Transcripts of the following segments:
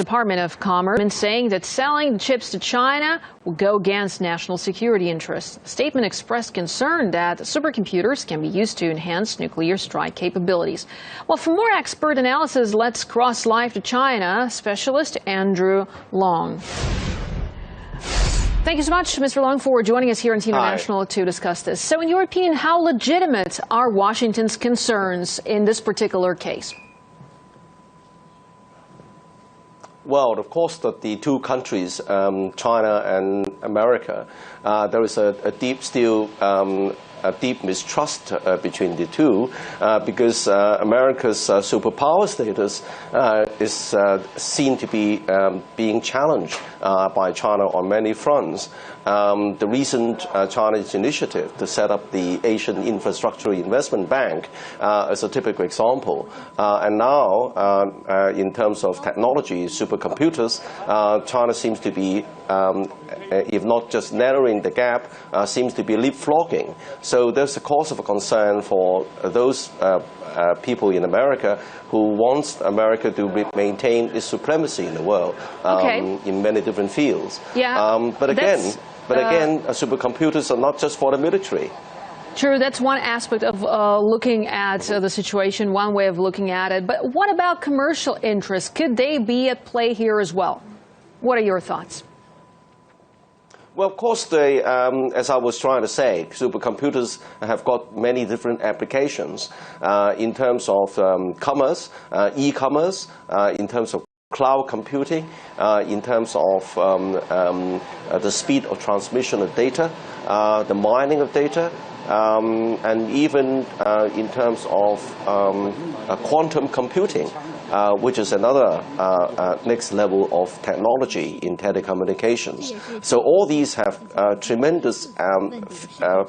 Department of Commerce saying that selling chips to China will go against national security interests. The statement expressed concern that supercomputers can be used to enhance nuclear strike capabilities. Well, for more expert analysis, let's cross live to China. Specialist Andrew Long. Thank you so much, Mr. Long, for joining us here on Team International to discuss this. So in your opinion, how legitimate are Washington's concerns in this particular case? Well, of course, the two countries, China and America, there is a deep mistrust between the two because America's superpower status is seen to be being challenged by China on many fronts. The recent Chinese initiative to set up the Asian Infrastructure Investment Bank is a typical example. And now, in terms of technology, supercomputers, China seems to be, if not just narrowing the gap, seems to be leapfrogging. So there's a cause of concern for those people in America who wants America to maintain its supremacy in the world in many different fields. Yeah, but again, supercomputers are not just for the military. True, that's one aspect of looking at the situation, one way of looking at it. But what about commercial interests? Could they be at play here as well? What are your thoughts? Well, of course, as I was trying to say, supercomputers have got many different applications in terms of commerce, e-commerce, in terms of cloud computing, in terms of the speed of transmission of data, the mining of data, and even in terms of quantum computing, which is another next level of technology in telecommunications. So all these have tremendous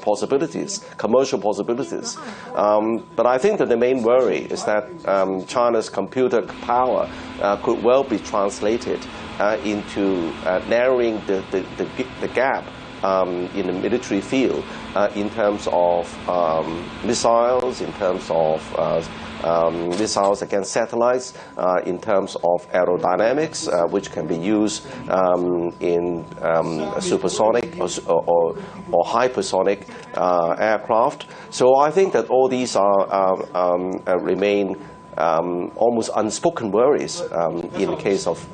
possibilities, commercial possibilities. But I think that the main worry is that China's computer power could well be translated into narrowing the gap in the military field in terms of missiles, in terms of missiles against satellites, in terms of aerodynamics, which can be used in supersonic or hypersonic aircraft. So I think that all these remain almost unspoken worries in the case of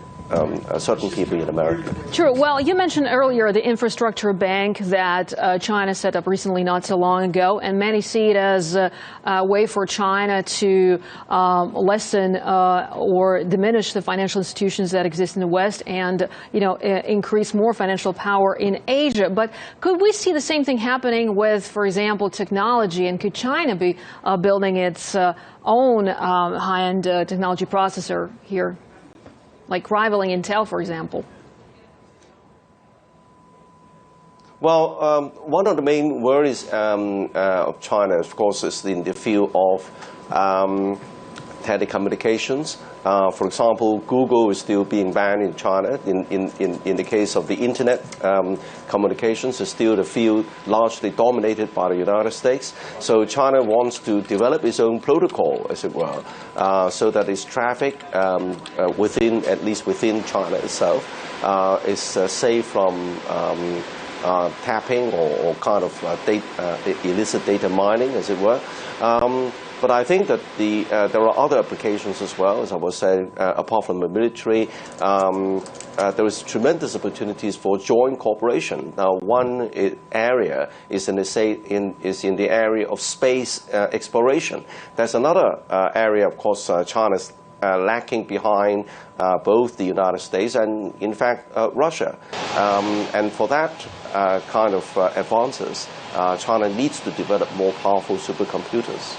certain people in America. True. Well, you mentioned earlier the infrastructure bank that China set up recently, not so long ago, and many see it as a way for China to lessen or diminish the financial institutions that exist in the West and, increase more financial power in Asia. But could we see the same thing happening with, for example, technology? And could China be building its own high-end technology processor here, like rivaling Intel, for example? Well, one of the main worries of China, of course, is in the field of telecommunications. For example, Google is still being banned in China. In the case of the internet communications, is still the field largely dominated by the United States. So China wants to develop its own protocol, as it were, so that its traffic at least within China itself, is safe from tapping or kind of illicit data mining, as it were. But I think that there are other applications as well, as I was saying, apart from the military. There is tremendous opportunities for joint cooperation. Now, one area is in the area of space exploration. There's another area, of course, China's lacking behind both the United States and, in fact, Russia. And for that kind of advances, China needs to develop more powerful supercomputers.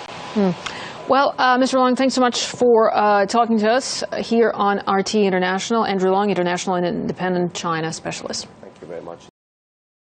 Well, Mr. Long, thanks so much for talking to us here on RT International. Andrew Long, International and Independent China Specialist. Thank you very much.